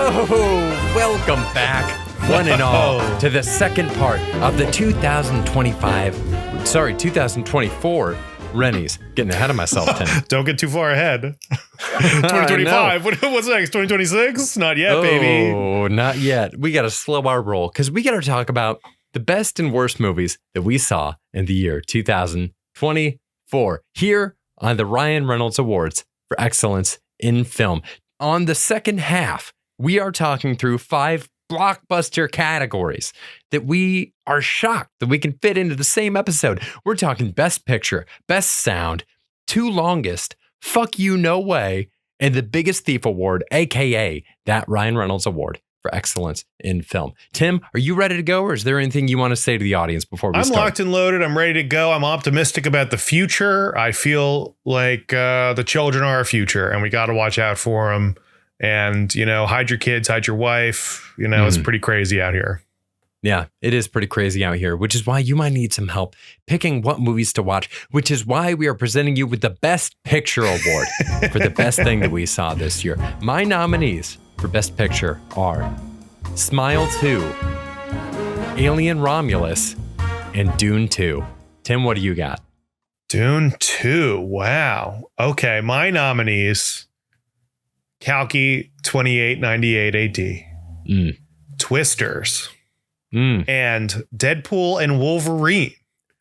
Welcome back, one and all, to the second part of the 2024 Rennies. Getting ahead of myself, Tim. Don't get too far ahead. 2025. What's next? 2026? Not yet, baby. Oh, not yet. We got to slow our roll because we got to talk about the best and worst movies that we saw in the year 2024 here on the Ryan Reynolds Awards for Excellence in Film. On the second half, we are talking through 5 blockbuster categories that we are shocked that we can fit into the same episode. We're talking Best Picture, Best Sound, 2 Longest, Fuck You No Way, and the Biggest Thief Award, aka that Ryan Reynolds Award for Excellence in Film. Tim, are you ready to go, or is there anything you want to say to the audience before we start? I'm locked and loaded. I'm ready to go. I'm optimistic about the future. I feel like the children are our future, and we got to watch out for them. And, hide your kids, hide your wife. It's pretty crazy out here. Yeah, it is pretty crazy out here, which is why you might need some help picking what movies to watch, which is why we are presenting you with the Best Picture Award for the best thing that we saw this year. My nominees for Best Picture are Smile 2, Alien Romulus, and Dune 2. Tim, what do you got? Dune 2. Wow. Okay, my nominees: Kalki 2898 AD, Twisters, and Deadpool and Wolverine.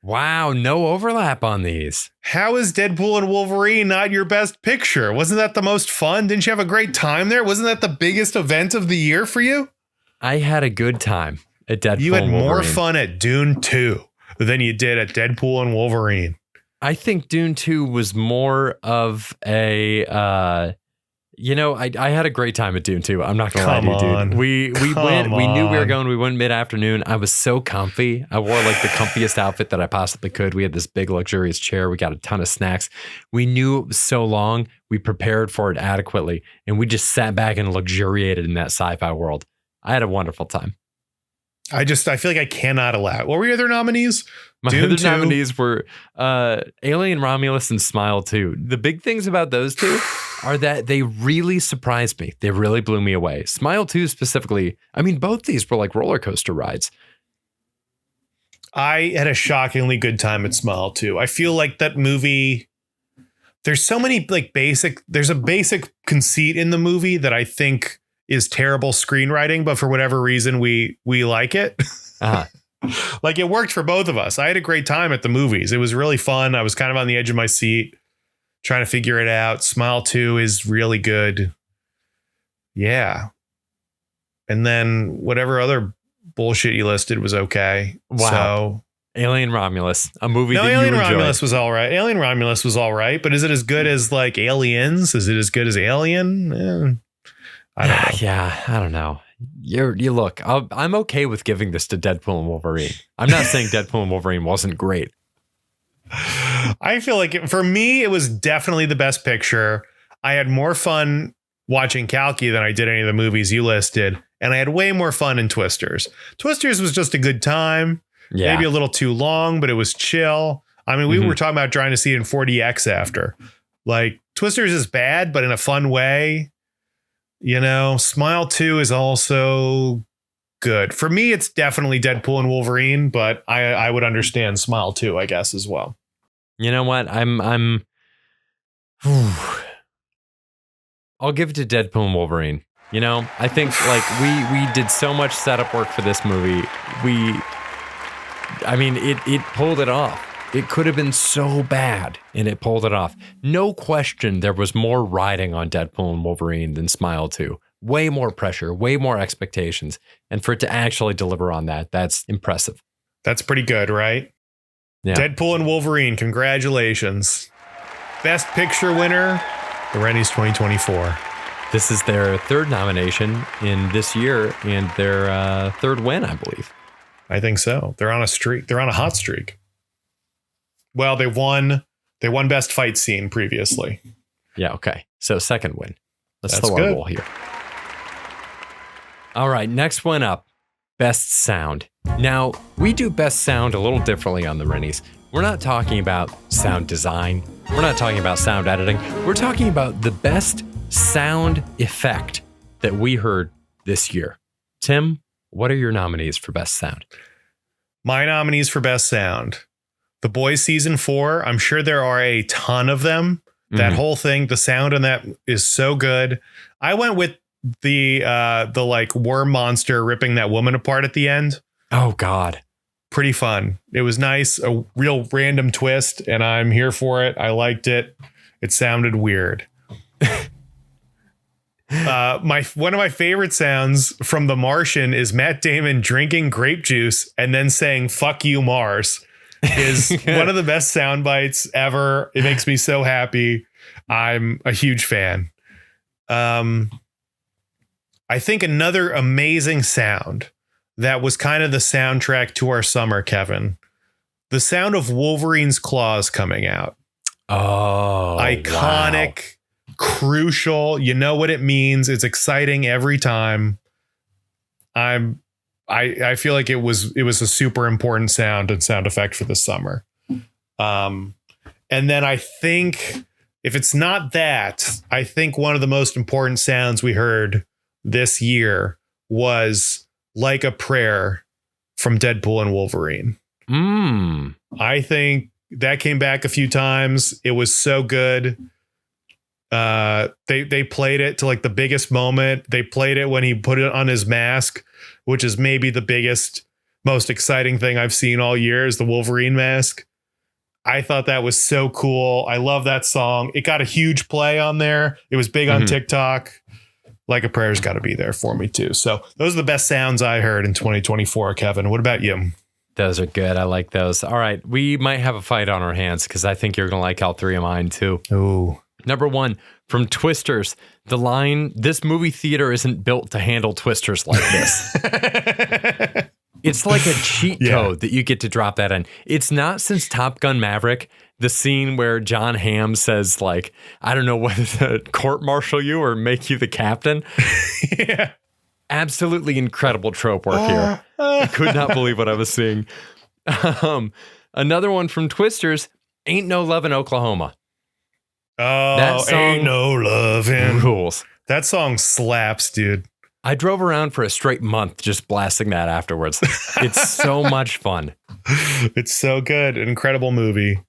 Wow, no overlap on these. How is Deadpool and Wolverine not your best picture? Wasn't that the most fun? Didn't you have a great time there? Wasn't that the biggest event of the year for you? I had a good time at Deadpool and Wolverine. You had more fun at Dune 2 than you did at Deadpool and Wolverine. I think Dune 2 was more of a... I had a great time at Dune 2. I'm not gonna lie to you, dude. We went. We knew we were going. We went mid-afternoon. I was so comfy. I wore like the comfiest outfit that I possibly could. We had this big luxurious chair. We got a ton of snacks. We knew it was so long. We prepared for it adequately, and we just sat back and luxuriated in that sci-fi world. I had a wonderful time. I feel like I cannot allow it. What were your other nominees? My other nominees were Alien Romulus and Smile 2. The big things about those two are that they really surprised me. They really blew me away. Smile 2 specifically, both these were like roller coaster rides. I had a shockingly good time at Smile 2. I feel like that movie, there's so many there's a basic conceit in the movie that I think is terrible screenwriting, but for whatever reason, we like it. Uh-huh. Like it worked for both of us. I had a great time at the movies. It was really fun. I was kind of on the edge of my seat trying to figure it out. Smile 2 is really good. Yeah. And then whatever other bullshit you listed was okay. Wow. So Alien Romulus, a movie that Alien you enjoyed. Romulus was all right. Alien Romulus was all right. But is it as good as like Aliens? Is it as good as Alien? I don't know. Yeah, I don't know. You look, I'm okay with giving this to Deadpool and Wolverine. I'm not saying Deadpool and Wolverine wasn't great. I feel like for me, it was definitely the best picture. I had more fun watching Kalki than I did any of the movies you listed. And I had way more fun in Twisters. Twisters was just a good time. Yeah. Maybe a little too long, but it was chill. We were talking about trying to see it in 4DX after. Like Twisters is bad, but in a fun way. Smile 2 is also good. For me, it's definitely Deadpool and Wolverine, but I would understand Smile 2, I guess, as well. You know what? I'll give it to Deadpool and Wolverine. I think like we did so much setup work for this movie. It pulled it off. It could have been so bad, and it pulled it off. No question, there was more riding on Deadpool and Wolverine than Smile 2. Way more pressure, way more expectations. And for it to actually deliver on that, that's impressive. That's pretty good, right? Yeah. Deadpool and Wolverine, congratulations. Best Picture winner, the Rennies 2024. This is their 3rd nomination in this year and their 3rd win, I believe. I think so. They're on a streak. They're on a hot streak. Well, they won Best Fight Scene previously. Yeah, okay. So 2nd win. Let's That's slow good. our roll here. All right, next one up. Best Sound. Now, we do Best Sound a little differently on the Rennies. We're not talking about sound design. We're not talking about sound editing. We're talking about the best sound effect that we heard this year. Tim, what are your nominees for Best Sound? My nominees for Best Sound. The Boys season 4. I'm sure there are a ton of them. That whole thing, the sound on that is so good. I went with the like worm monster ripping that woman apart at the end. Oh God. Pretty fun. It was nice, a real random twist, and I'm here for it. I liked it. It sounded weird. One of my favorite sounds from The Martian is Matt Damon drinking grape juice and then saying "fuck you, Mars." Is one of the best sound bites ever. It makes me so happy. I'm a huge fan. I think another amazing sound that was kind of the soundtrack to our summer, Kevin, the sound of Wolverine's claws coming out. Oh, iconic, wow. Crucial. You know what it means. It's exciting every time. I feel like it was a super important sound and sound effect for the summer. And then I think if it's not that, I think one of the most important sounds we heard this year was Like a Prayer from Deadpool and Wolverine. I think that came back a few times. It was so good. They played it to like the biggest moment. They played it when he put it on his mask, which is maybe the biggest, most exciting thing I've seen all year is the Wolverine mask. I thought that was so cool. I love that song. It got a huge play on there. It was big on TikTok. Like a Prayer's got to be there for me too. So those are the best sounds I heard in 2024, Kevin. What about you? Those are good. I like those. All right. We might have a fight on our hands because I think you're going to like all three of mine too. Ooh. Number 1, from Twisters, the line, "This movie theater isn't built to handle twisters like this." It's like a cheat code that you get to drop that in. It's not since Top Gun Maverick, the scene where John Hamm says, like, I don't know whether to court-martial you or make you the captain. Yeah. Absolutely incredible trope work here. I could not believe what I was seeing. Another one from Twisters, "Ain't No Love in Oklahoma." Oh, that song ain't no loving. Rules. That song slaps, dude. I drove around for a straight month just blasting that afterwards. It's so much fun. It's so good. An incredible movie.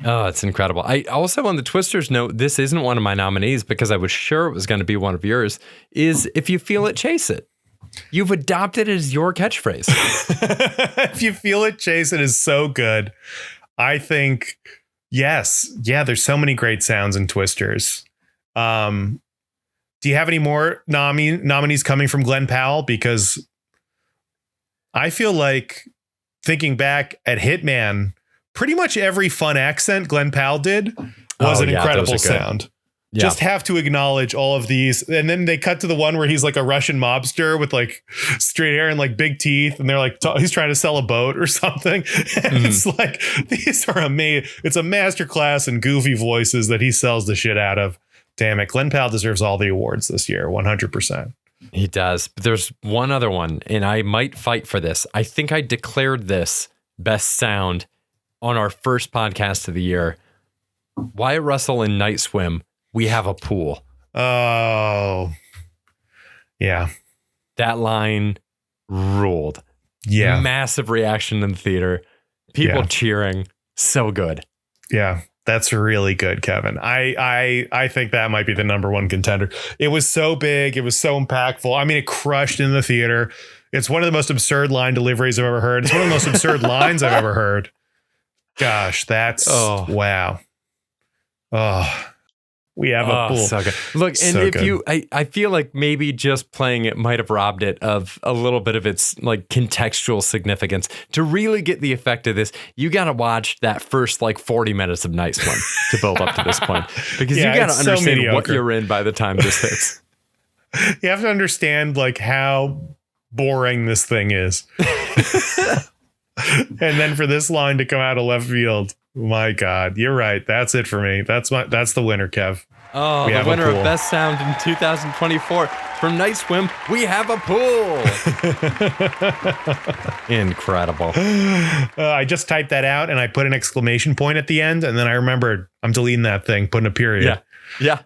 Oh, it's incredible. I also, on the Twisters note, this isn't one of my nominees because I was sure it was going to be one of yours, is "If you feel it, chase it." You've adopted it as your catchphrase. If you feel it, chase it is so good. I think, yes. Yeah, there's so many great sounds in Twisters. Do you have any more nominees coming from Glenn Powell? Because I feel like thinking back at Hitman, pretty much every fun accent Glenn Powell did was an incredible sound. Yeah. Just have to acknowledge all of these. And then they cut to the one where he's like a Russian mobster with like straight hair and like big teeth. And they're like, he's trying to sell a boat or something. And it's like, these are amazing. It's a masterclass in goofy voices that he sells the shit out of. Damn it. Glenn Powell deserves all the awards this year. 100%. He does. But there's one other one, and I might fight for this. I think I declared this best sound on our first podcast of the year. Wyatt Russell in Night Swim, "We Have a Pool." Oh, yeah. That line ruled. Yeah. Massive reaction in the theater. People cheering. So good. Yeah. That's really good, Kevin. I think that might be the number one contender. It was so big. It was so impactful. I mean, it crushed in the theater. It's one of the most absurd line deliveries I've ever heard. It's one of the most absurd lines I've ever heard. Gosh, that's wow. Oh, we have a pool. So good. Look, and so if good. you, I feel like maybe just playing it might have robbed it of a little bit of its like contextual significance. To really get the effect of this, you got to watch that first like 40 minutes of Night Swim to build up to this point, because you got to understand what you're in by the time this hits. You have to understand like how boring this thing is. And then for this line to come out of left field, my God, you're right. That's it for me. That's the winner, Kev. Oh, the winner of Best Sound in 2024 from Night Swim, "We Have a Pool." Incredible. I just typed that out and I put an exclamation point at the end, and then I remembered I'm deleting that thing, putting a period. Yeah. Yeah.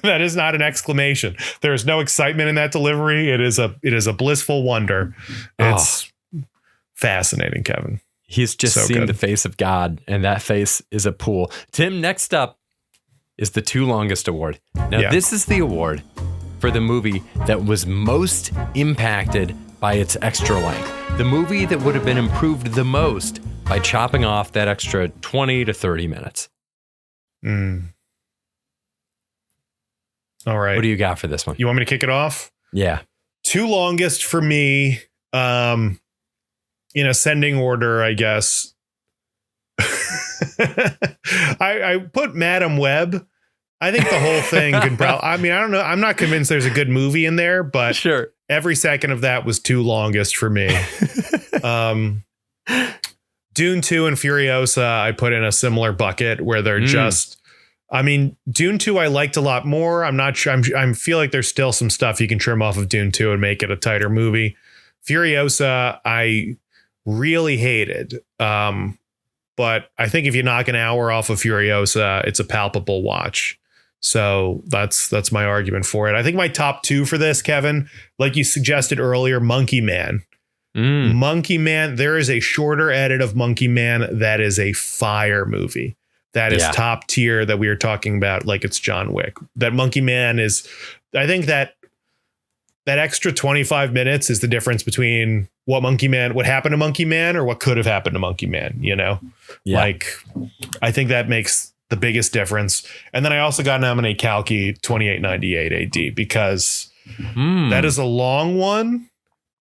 That is not an exclamation. There is no excitement in that delivery. It is a blissful wonder. It's fascinating, Kevin. He's just seen the face of God, and that face is a pool. Tim, next up is the Two Longest Award. Now, this is the award for the movie that was most impacted by its extra length. The movie that would have been improved the most by chopping off that extra 20 to 30 minutes. All right. What do you got for this one? You want me to kick it off? Yeah. Two longest for me, in ascending order, I guess. I put Madam Web. I think the whole thing can probably, I mean, I don't know. I'm not convinced there's a good movie in there, but sure, every second of that was two longest for me. Dune 2 and Furiosa, I put in a similar bucket where they're just, I mean, Dune 2 I liked a lot more. I'm not sure. I feel like there's still some stuff you can trim off of Dune 2 and make it a tighter movie. Furiosa, I really hated. But I think if you knock an hour off of Furiosa, it's a palpable watch. So that's my argument for it. I think my top two for this, Kevin, like you suggested earlier, Monkey Man. Monkey Man, there is a shorter edit of Monkey Man that is a fire movie. That is top tier that we were talking about, like it's John Wick. That Monkey Man is, I think that extra 25 minutes is the difference between what happened to Monkey Man or what could have happened to Monkey Man, you know? Yeah. Like, I think that makes the biggest difference. And then I also got to nominate Kalki 2898 AD because that is a long one.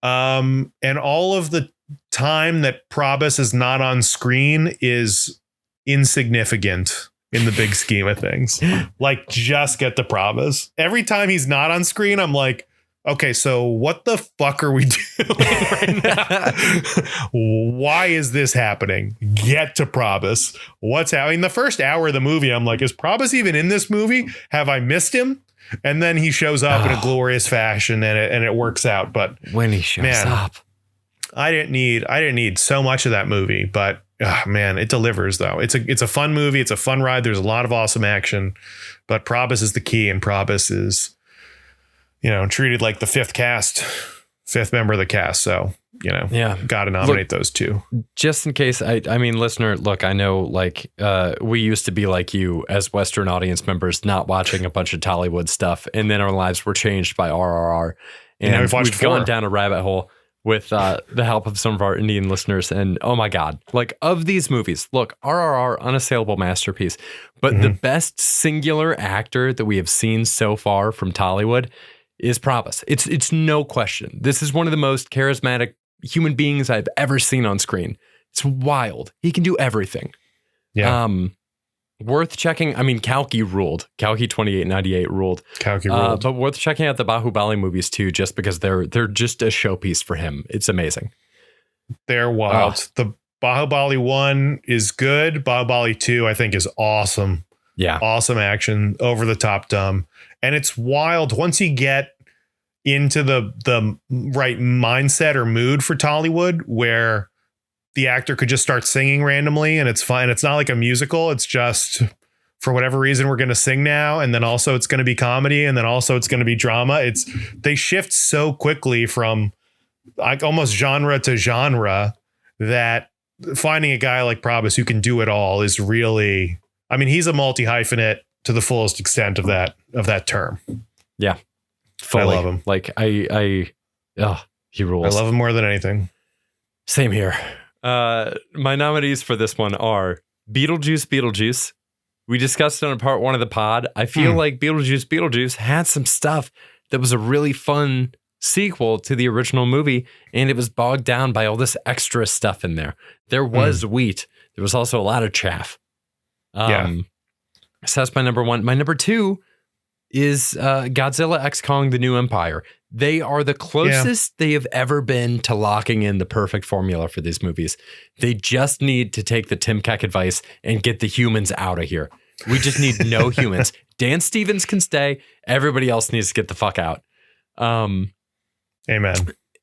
And all of the time that Probus is not on screen is insignificant in the big scheme of things. Like, just get the Probus. Every time he's not on screen, I'm like, okay, so what the fuck are we doing right now? Why is this happening? Get to Probus. What's happening? The first hour of the movie, I'm like, is Probus even in this movie? Have I missed him? And then he shows up in a glorious fashion and it works out. But when he shows up, I didn't need so much of that movie, but man, it delivers though. It's a fun movie. It's a fun ride. There's a lot of awesome action, but Probus is the key, and Probus is, treated like the fifth member of the cast. So, got to nominate those two. Just in case, I mean, listener, look, I know like we used to be like you as Western audience members, not watching a bunch of Tollywood stuff. And then our lives were changed by RRR. And we've gone down a rabbit hole with the help of some of our Indian listeners. And oh my God, like of these movies, look, RRR, unassailable masterpiece. But the best singular actor that we have seen so far from Tollywood is Probus. It's no question. This is one of the most charismatic human beings I've ever seen on screen. It's wild. He can do everything. Yeah. Worth checking. I mean, Kalki ruled. Kalki 2898 ruled. Kalki ruled. But worth checking out the Bahubali movies too, just because they're just a showpiece for him. It's amazing. They're wild. The Bahubali 1 is good. Bahubali 2, I think, is awesome. Yeah. Awesome action, over the top dumb. And it's wild once you get into the right mindset or mood for Tollywood, where the actor could just start singing randomly and it's fine. It's not like a musical. It's just, for whatever reason, we're going to sing now. And then also it's going to be comedy. And then also it's going to be drama. They shift so quickly from like almost genre to genre that finding a guy like Probus who can do it all is really, I mean, he's a multi-hyphenate to the fullest extent of that term. Yeah. Fully. I love him. Like he rules. I love him more than anything. Same here. My nominees for this one are Beetlejuice. We discussed it on part 1 of the pod. I feel like Beetlejuice had some stuff that was a really fun sequel to the original movie, and it was bogged down by all this extra stuff in there. There was wheat. There was also a lot of chaff. So that's my number 1. My number 2 is Godzilla X Kong: The New Empire. They are the closest they have ever been to locking in the perfect formula for these movies. They just need to take the Tim Keck advice and get the humans out of here. We just need no humans. Dan Stevens can stay. Everybody else needs to get the fuck out. Amen.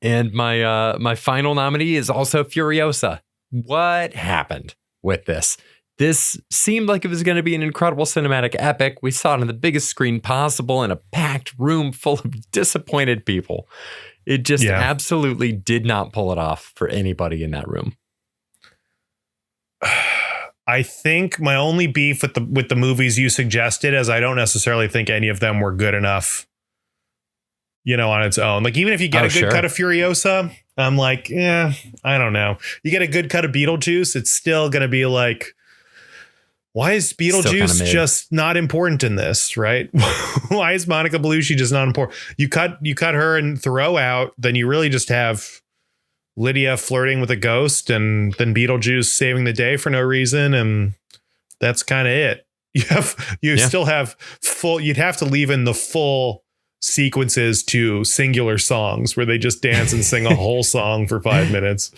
And my final nominee is also Furiosa. What happened with this? This seemed like it was going to be an incredible cinematic epic. We saw it on the biggest screen possible in a packed room full of disappointed people. It just absolutely did not pull it off for anybody in that room. I think my only beef with the movies you suggested is I don't necessarily think any of them were good enough, on its own. Like, even if you get a good cut of Furiosa, I'm like, I don't know. You get a good cut of Beetlejuice, it's still going to be like, why is Beetlejuice just not important in this, right? Why is Monica Bellucci just not important? You cut her and Thoreau out, then you really just have Lydia flirting with a ghost and then Beetlejuice saving the day for no reason. And that's kind of it. You still have you'd have to leave in the full sequences to singular songs where they just dance and sing a whole song for 5 minutes.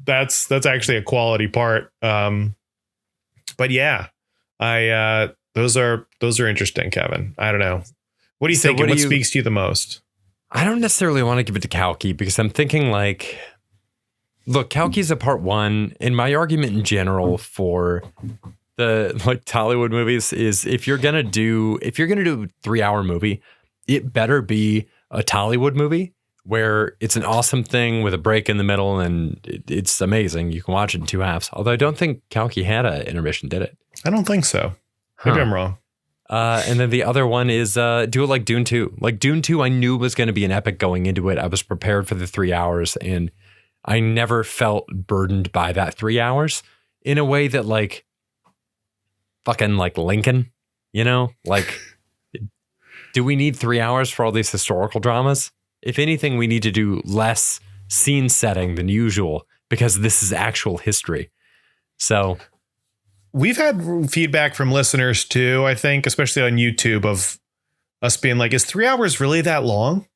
That's actually a quality part. But yeah, those are interesting, Kevin. I don't know. What do you think? What speaks to you the most? I don't necessarily want to give it to Kalki because I'm thinking like, look, Kalki's a part one, and my argument in general for the Tollywood movies is if you're gonna do a 3-hour movie, it better be a Tollywood movie where it's an awesome thing with a break in the middle and it's amazing. You can watch it in 2 halves. Although I don't think Kalki had an intermission, did it? I don't think so. Maybe I'm wrong. And then the other one is do it like Dune 2. Like Dune 2, I knew was going to be an epic going into it. I was prepared for the 3 hours and I never felt burdened by that 3 hours in a way that like fucking like Lincoln, like, do we need 3 hours for all these historical dramas? If anything, we need to do less scene setting than usual because this is actual history. So we've had feedback from listeners too, I think, especially on YouTube, of us being like, is 3 hours really that long?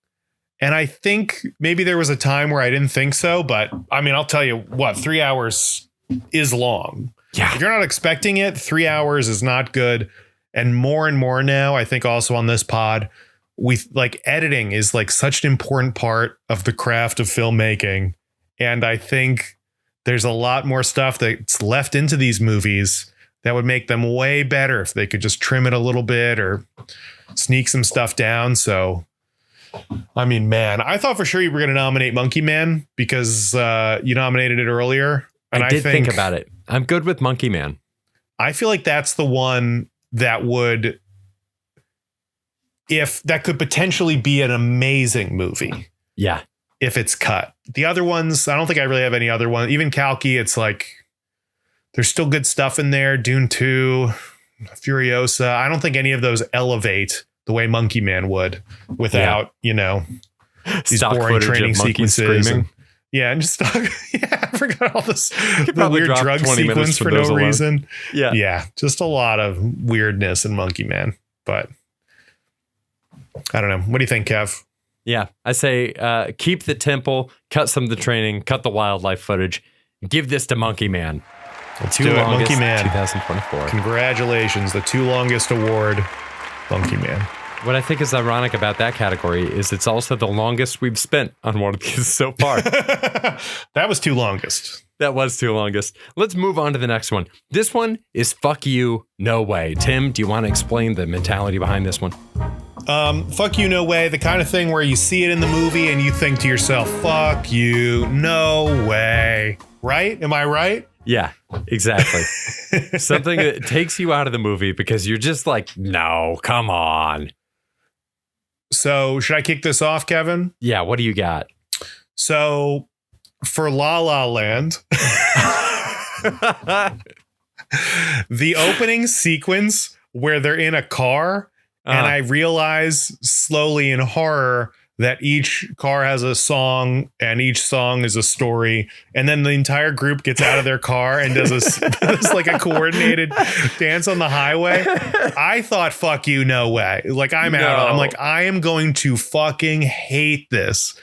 And I think maybe there was a time where I didn't think so, but I mean, I'll tell you what, 3 hours is long. Yeah. If you're not expecting it, 3 hours is not good. And more now, I think also on this pod, we like editing is like such an important part of the craft of filmmaking. And I think there's a lot more stuff that's left into these movies that would make them way better if they could just trim it a little bit or sneak some stuff down. So, I mean, man, I thought for sure you were going to nominate Monkey Man because you nominated it earlier. And I did think about it. I'm good with Monkey Man. I feel like that's the one that could potentially be an amazing movie. Yeah. If it's cut. The other ones, I don't think I really have any other one. Even Kalki, it's like, there's still good stuff in there. Dune 2, Furiosa. I don't think any of those elevate the way Monkey Man would without, these stock boring training sequences. And just I forgot all this the weird drug sequence for no reason. Yeah. Just a lot of weirdness in Monkey Man. But I don't know. What do you think, Kev? Yeah, I say keep the temple, cut some of the training, cut the wildlife footage, give this to Monkey Man. Let's do it, Monkey Man. 2024. Congratulations, the 2 longest award, Monkey Man. What I think is ironic about that category is it's also the longest we've spent on one of these so far. That was 2 longest. That was 2 longest. Let's move on to the next one. This one is fuck you, no way. Tim, do you want to explain the mentality behind this one? Fuck you, no way. The kind of thing where you see it in the movie and you think to yourself, fuck you, no way. Right? Am I right? Yeah, exactly. Something that takes you out of the movie because you're just like, no, come on. So should I kick this off, Kevin? Yeah, what do you got? So for La La Land, the opening sequence where they're in a car and I realize slowly in horror that each car has a song and each song is a story. And then the entire group gets out of their car and does like a coordinated dance on the highway. I thought, fuck you, no way. Like I'm out. I'm like, I am going to fucking hate this.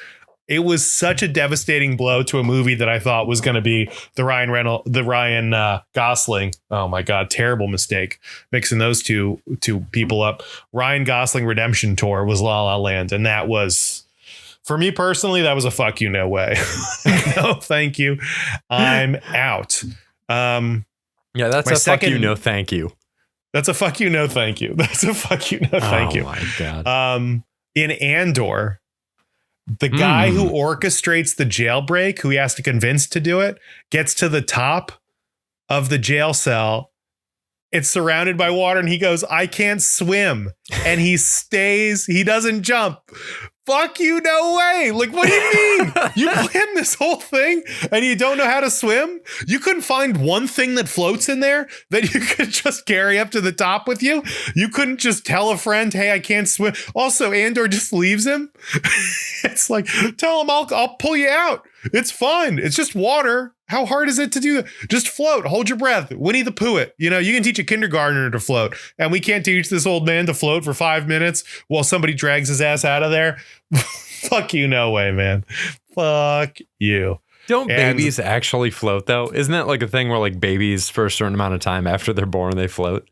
It was such a devastating blow to a movie that I thought was going to be the Ryan Gosling. Oh my God, terrible mistake mixing those two people up. Ryan Gosling redemption tour was La La Land, and that was, for me personally, that was a fuck you, no way. No, thank you. I'm out. Yeah, that's My fuck you, no thank you. That's a fuck you, no thank you. That's a fuck you, no thank you. Oh my God. In Andor, the guy who orchestrates the jailbreak, who he has to convince to do it, gets to the top of the jail cell. It's surrounded by water and he goes, I can't swim. And he stays, he doesn't jump. Fuck you, no way. Like, what do you mean? You planned this whole thing and you don't know how to swim? You couldn't find one thing that floats in there that you could just carry up to the top with you? You couldn't just tell a friend, hey, I can't swim. Also, Andor just leaves him. It's like, tell him I'll pull you out. It's fun. It's just water. How hard is it to do that? Just float. Hold your breath. Winnie the Pooh it. You know, you can teach a kindergartner to float, and we can't teach this old man to float for 5 minutes while somebody drags his ass out of there. Fuck you, no way, man. Fuck you. Don't babies actually float, though? Isn't that like a thing where like babies for a certain amount of time after they're born, they float?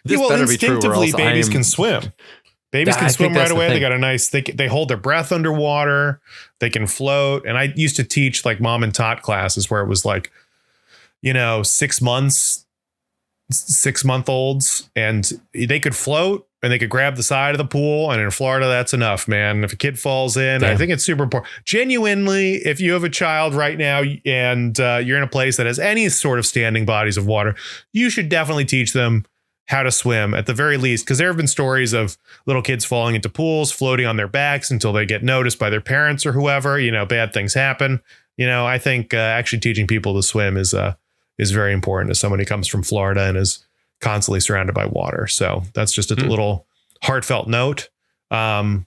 This better be true, or else babies can swim. Babies can swim right away. They got a nice, they hold their breath underwater. They can float. And I used to teach like mom and tot classes where it was like, 6-month-olds, and they could float and they could grab the side of the pool. And in Florida, that's enough, man. If a kid falls in, I think it's super important. Genuinely, if you have a child right now and you're in a place that has any sort of standing bodies of water, you should definitely teach them how to swim at the very least, because there have been stories of little kids falling into pools, floating on their backs until they get noticed by their parents or whoever. Bad things happen. I think actually teaching people to swim is very important as someone who comes from Florida and is constantly surrounded by water. So that's just a little heartfelt note. And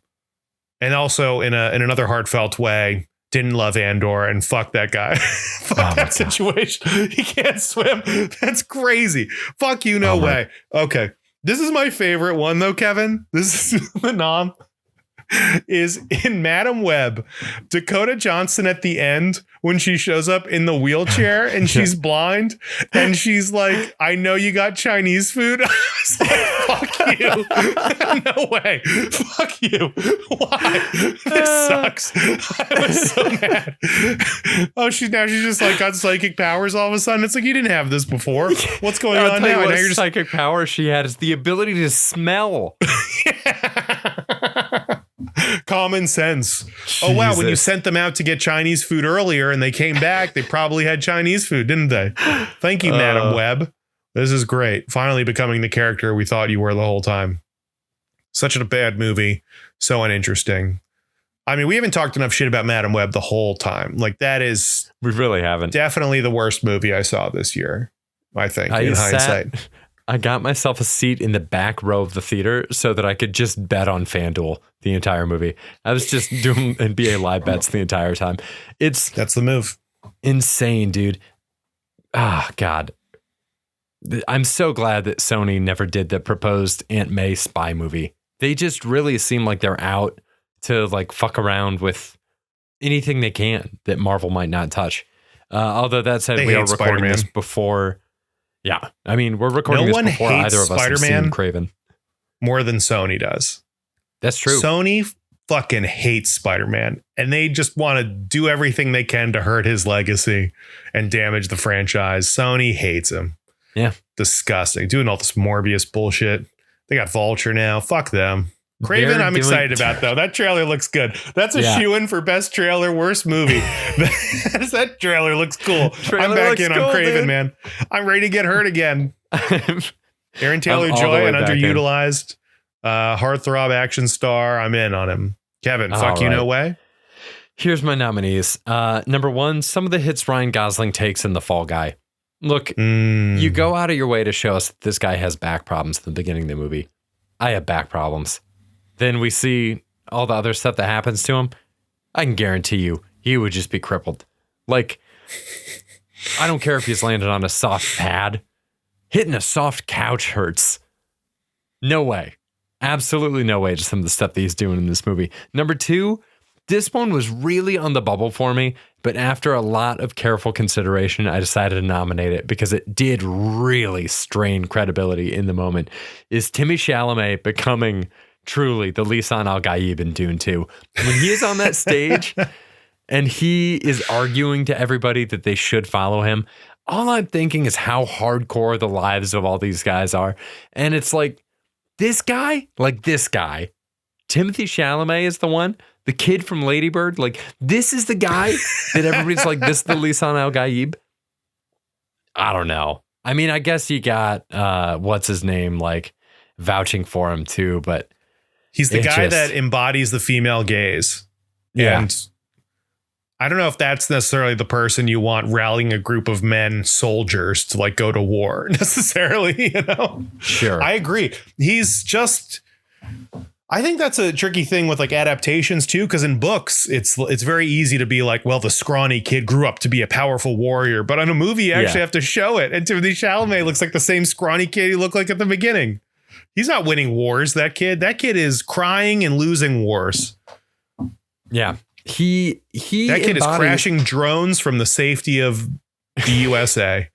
also in another heartfelt way, didn't love Andor and fuck that guy. Fuck that situation. He can't swim. That's crazy. Fuck you, no way. Okay. This is my favorite one though, Kevin. This is Manam. Is in Madam Web, Dakota Johnson at the end when she shows up in the wheelchair and she's blind and she's like, I know you got Chinese food. I was like, fuck you. No way. Fuck you. Why? This sucks. I was so mad. Oh, she's just like got psychic powers all of a sudden. It's like, you didn't have this before. What's going on now? What psychic power she had is the ability to smell. Common sense. Jesus. Oh, wow. When you sent them out to get Chinese food earlier and they came back, they probably had Chinese food, didn't they? Thank you, Madam Web. This is great. Finally becoming the character we thought you were the whole time. Such a bad movie. So uninteresting. I mean, we haven't talked enough shit about Madam Web the whole time. Like, that is... We really haven't. Definitely the worst movie I saw this year, I think, in hindsight. I got myself a seat in the back row of the theater so that I could just bet on FanDuel the entire movie. I was just doing NBA live bets the entire time. That's the move. Insane, dude. Ah, God. I'm so glad that Sony never did the proposed Aunt May spy movie. They just really seem like they're out to like fuck around with anything they can that Marvel might not touch. Although that said, we are recording Spider-Man. This before... Yeah, I mean, we're recording this before either of us have seen Craven. More than Sony does. That's true. Sony fucking hates Spider-Man, and they just want to do everything they can to hurt his legacy and damage the franchise. Sony hates him. Yeah. Disgusting. Doing all this Morbius bullshit. They got Vulture now. Fuck them. Craven, I'm excited about, though. That trailer looks good. That's a shoe-in for best trailer, worst movie. That trailer looks cool. I'm back in on Craven, dude. Man. I'm ready to get hurt again. Aaron Taylor-Joy, an underutilized heartthrob action star. I'm in on him. Kevin, fuck you, no way. Here's my nominees. Number one, some of the hits Ryan Gosling takes in The Fall Guy. Look, you go out of your way to show us that this guy has back problems at the beginning of the movie. I have back problems. Then we see all the other stuff that happens to him. I can guarantee you, he would just be crippled. Like, I don't care if he's landed on a soft pad. Hitting a soft couch hurts. No way. Absolutely no way to some of the stuff that he's doing in this movie. Number two, this one was really on the bubble for me, but after a lot of careful consideration, I decided to nominate it because it did really strain credibility in the moment. Is Timothée Chalamet becoming truly the Lisan Al-Gaib in Dune 2? When he is on that stage and he is arguing to everybody that they should follow him, all I'm thinking is how hardcore the lives of all these guys are. And it's like, this guy, Timothy Chalamet is the one, the kid from Lady Bird. Like, this is the guy that everybody's like, this is the Lisan Al Gaib. I don't know. I mean, I guess you got, what's his name, like vouching for him too, but he's the guy that embodies the female gaze. Yeah. And I don't know if that's necessarily the person you want rallying a group of men soldiers to like go to war necessarily, you know? Sure. I agree. He's just, I think that's a tricky thing with like adaptations too, because in books, it's very easy to be like, well, the scrawny kid grew up to be a powerful warrior. But on a movie, you actually have to show it. And Timothy Chalamet looks like the same scrawny kid he looked like at the beginning. He's not winning wars, that kid. That kid is crying and losing wars. Yeah. That kid is crashing drones from the safety of the USA.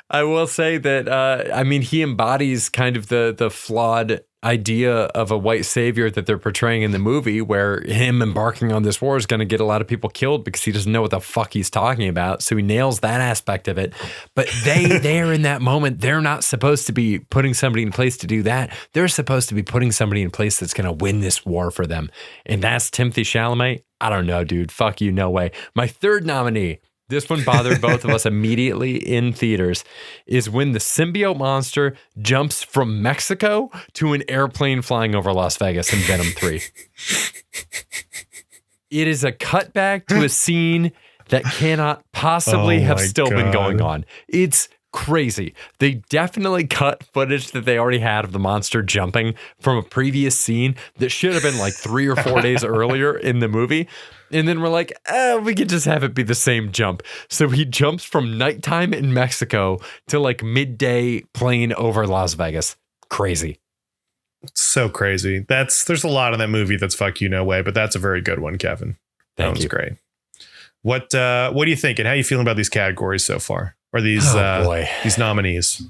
I will say that, I mean, he embodies kind of the flawed idea of a white savior that they're portraying in the movie, where him embarking on this war is going to get a lot of people killed because he doesn't know what the fuck he's talking about. So he nails that aspect of it. But they're in that moment, they're not supposed to be putting somebody in place to do that. They're supposed to be putting somebody in place that's going to win this war for them. And that's Timothy Chalamet. I don't know, dude. Fuck you. No way. My third nominee, this one bothered both of us immediately in theaters, is when the symbiote monster jumps from Mexico to an airplane flying over Las Vegas in Venom 3. It is a cutback to a scene that cannot possibly have still been going on. It's crazy. They definitely cut footage that they already had of the monster jumping from a previous scene that should have been like 3 or 4 days earlier in the movie. And then we're like, we could just have it be the same jump. So he jumps from nighttime in Mexico to like midday plane over Las Vegas. Crazy. So crazy. There's a lot in that movie that's fuck you no way, but that's a very good one, Kevin. That was great. What are you thinking? How are you feeling about these categories so far? Or these nominees?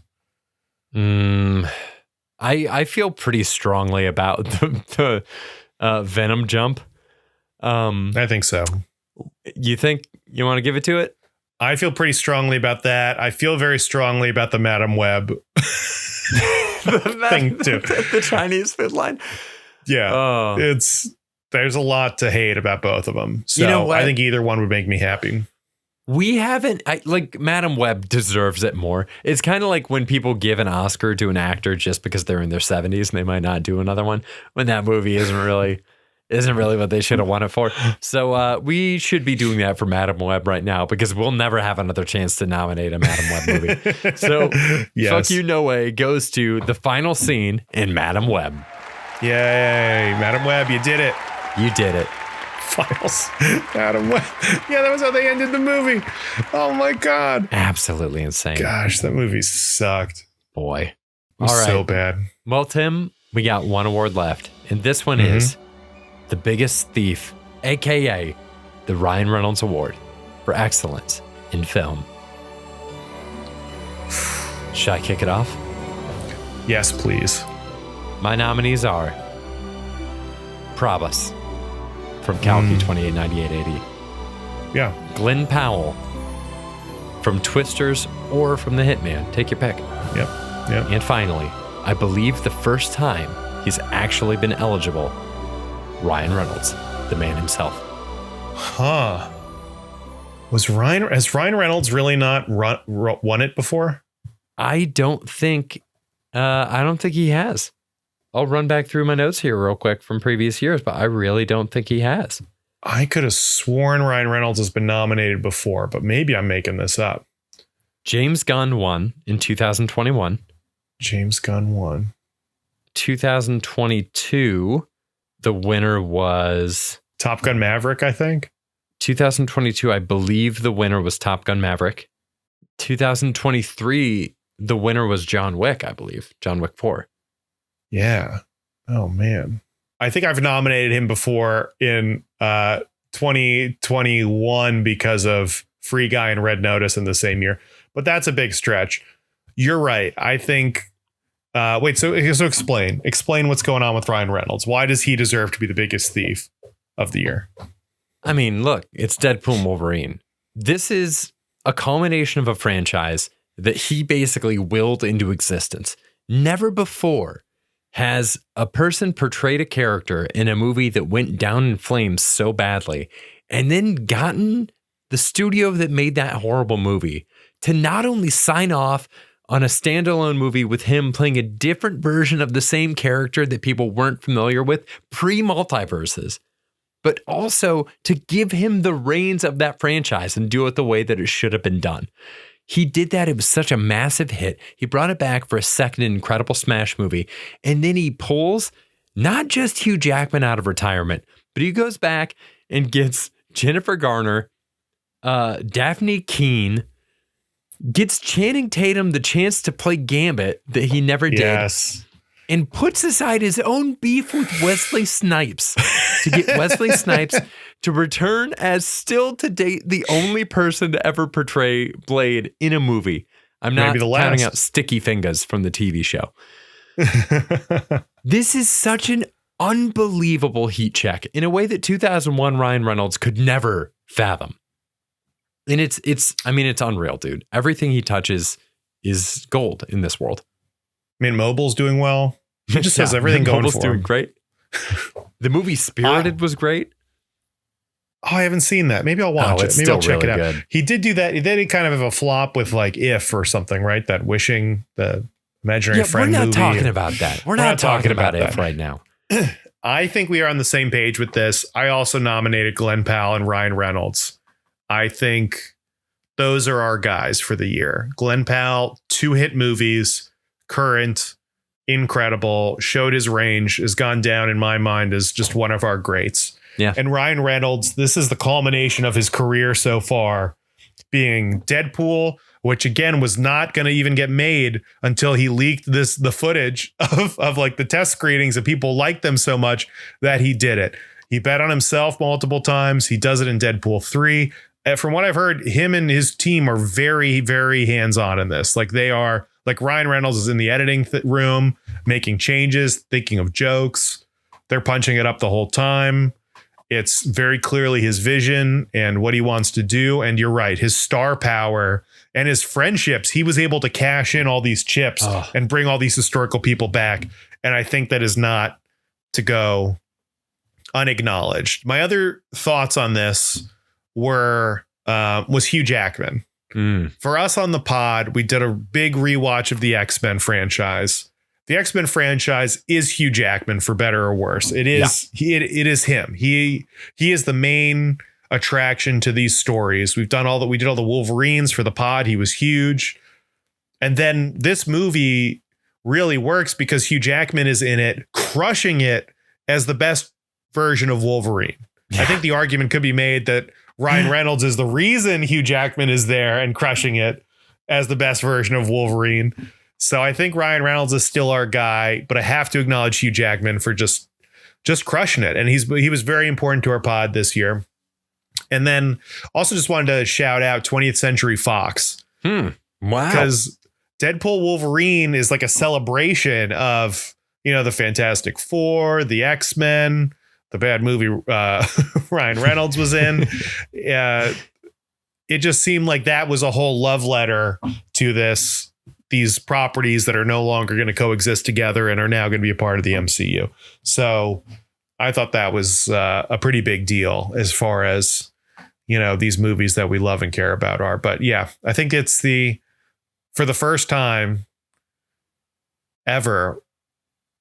I feel pretty strongly about the Venom jump. I think so. You think you want to give it to it? I feel pretty strongly about that. I feel very strongly about the Madam Web thing too. The Chinese food line. Yeah, there's a lot to hate about both of them. So you know what? I think either one would make me happy. We haven't, Madam Web deserves it more. It's kind of like when people give an Oscar to an actor just because they're in their 70s and they might not do another one when that movie isn't really what they should have won it for. So we should be doing that for Madam Web right now, because we'll never have another chance to nominate a Madam Web movie. So Fuck You No Way goes to the final scene in Madam Web. Yay, Madam Web, you did it. You did it. Finals. Madam Web. Yeah, that was how they ended the movie. Oh my God. Absolutely insane. Gosh, that movie sucked. Boy. It was so bad. Well, Tim, we got one award left. And this one is The Biggest Thief, aka the Ryan Reynolds Award for Excellence in Film. Should I kick it off? Yes, please. My nominees are Probus from Kalki 289880. Yeah. Glenn Powell from Twisters or from The Hitman. Take your pick. Yep. And finally, I believe the first time he's actually been eligible, Ryan Reynolds, the man himself. Huh. Has Ryan Reynolds really not won it before? I don't think he has. I'll run back through my notes here real quick from previous years, but I really don't think he has. I could have sworn Ryan Reynolds has been nominated before, but maybe I'm making this up. James Gunn won in 2021. James Gunn won. 2022, the winner was Top Gun Maverick, I think. 2022, I believe the winner was Top Gun Maverick. 2023, the winner was John Wick, I believe. John Wick 4. Yeah. Oh, man. I think I've nominated him before in 2021 because of Free Guy and Red Notice in the same year. But that's a big stretch. You're right. I think. So explain what's going on with Ryan Reynolds. Why does he deserve to be the biggest thief of the year? I mean, look, it's Deadpool and Wolverine. This is a culmination of a franchise that he basically willed into existence. Never before has a person portrayed a character in a movie that went down in flames so badly and then gotten the studio that made that horrible movie to not only sign off on a standalone movie with him playing a different version of the same character that people weren't familiar with pre-multiverses, but also to give him the reins of that franchise and do it the way that it should have been done. He did that. It was such a massive hit. He brought it back for a second incredible smash movie. And then he pulls not just Hugh Jackman out of retirement, but he goes back and gets Jennifer Garner, Daphne Keane, gets Channing Tatum the chance to play Gambit that he never did. Yes. And puts aside his own beef with Wesley Snipes to get Wesley Snipes to return as still to date the only person to ever portray Blade in a movie. I'm not counting out Sticky Fingers from the TV show. This is such an unbelievable heat check in a way that 2001 Ryan Reynolds could never fathom. And it's unreal, dude. Everything he touches is gold in this world. I mean, Mobile's doing well. He just has everything going for him. Doing great. The movie Spirited was great. Oh, I haven't seen that. Maybe I'll watch it. Maybe I'll check it out. Good. He did do that. Then he kind of have a flop with like If or something, right? That Wishing, the imaginary friend movie. We're not talking about that. We're not talking about If right now. I think we are on the same page with this. I also nominated Glenn Powell and Ryan Reynolds. I think those are our guys for the year. Glenn Powell, 2 hit movies, current, incredible, showed his range, has gone down in my mind as just one of our greats. Yeah. And Ryan Reynolds, this is the culmination of his career so far, being Deadpool, which again was not going to even get made until he leaked the footage of like the test screenings, and people liked them so much that he did it. He bet on himself multiple times. He does it in Deadpool 3. From what I've heard, him and his team are very, very hands-on in this. Like they are, like Ryan Reynolds is in the editing room, making changes, thinking of jokes. They're punching it up the whole time. It's very clearly his vision and what he wants to do. And you're right, his star power and his friendships. He was able to cash in all these chips and bring all these historical people back. And I think that is not to go unacknowledged. My other thoughts on this was Hugh Jackman. For us on the pod, we did a big rewatch of the X-Men franchise. The X-Men franchise is Hugh Jackman, for better or worse. It is it is him. He is the main attraction to these stories. We did all the Wolverines for the pod. He was huge. And then this movie really works because Hugh Jackman is in it, crushing it as the best version of Wolverine. Yeah. I think the argument could be made that Ryan Reynolds is the reason Hugh Jackman is there and crushing it as the best version of Wolverine. So I think Ryan Reynolds is still our guy, but I have to acknowledge Hugh Jackman for just crushing it. And he was very important to our pod this year. And then also just wanted to shout out 20th Century Fox. Wow. Because Deadpool Wolverine is like a celebration of, the Fantastic Four, the X-Men, the bad movie Ryan Reynolds was in. It just seemed like that was a whole love letter to these properties that are no longer going to coexist together and are now going to be a part of the MCU. So I thought that was a pretty big deal as far as, these movies that we love and care about are. But yeah, I think it's for the first time ever,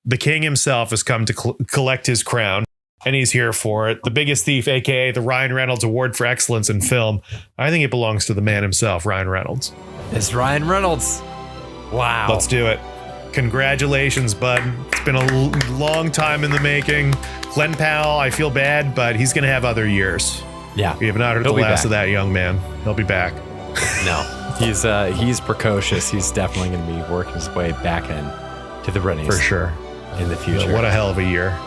the king himself has come to collect his crown. And he's here for it. The Biggest Thief, a.k.a. the Ryan Reynolds Award for Excellence in Film. I think it belongs to the man himself, Ryan Reynolds. It's Ryan Reynolds. Wow. Let's do it. Congratulations, bud. It's been a long time in the making. Glenn Powell, I feel bad, but he's going to have other years. Yeah. We have not heard the last of that young man. He'll be back. No. He's precocious. He's definitely going to be working his way back in to the Rennies. For sure. In the future. What a hell of a year.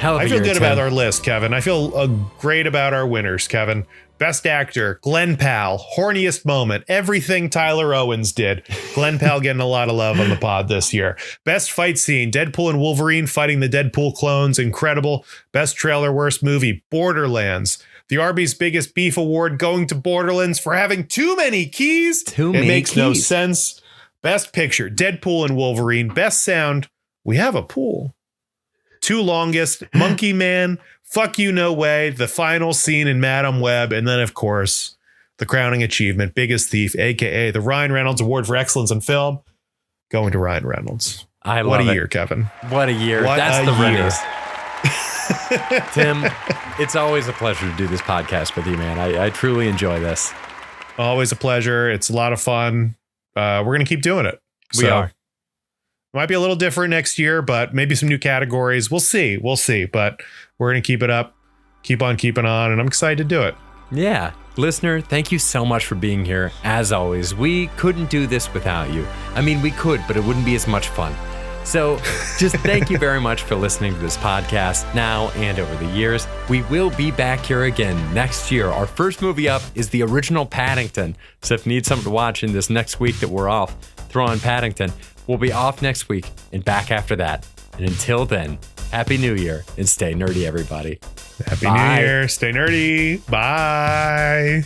I feel good about our list, Kevin. I feel great about our winners, Kevin. Best actor, Glenn Powell. Horniest moment, everything Tyler Owens did. Glenn Powell getting a lot of love on the pod this year. Best fight scene, Deadpool and Wolverine fighting the Deadpool clones. Incredible. Best trailer, worst movie, Borderlands. The Arby's Biggest Beef Award going to Borderlands for having too many keys. It makes no sense. Best Picture, Deadpool and Wolverine. Best Sound, We Have a Pool. Two Longest, Monkey Man, Fuck You No Way, the final scene in Madam Web, and then, of course, the crowning achievement, Biggest Thief, a.k.a. the Ryan Reynolds Award for Excellence in Film, going to Ryan Reynolds. What a year, Kevin. What a year. That's the Rennies. Tim, it's always a pleasure to do this podcast with you, man. I truly enjoy this. Always a pleasure. It's a lot of fun. We're going to keep doing it. We are. It might be a little different next year, but maybe some new categories. We'll see. But we're going to keep it up, keep on keeping on, and I'm excited to do it. Yeah. Listener, thank you so much for being here. As always, we couldn't do this without you. I mean, we could, but it wouldn't be as much fun. So just thank you very much for listening to this podcast now and over the years. We will be back here again next year. Our first movie up is the original Paddington. So if you need something to watch in this next week that we're off, throw on Paddington. We'll be off next week and back after that. And until then, Happy New Year and stay nerdy, everybody. Happy New Year. Stay nerdy. Bye.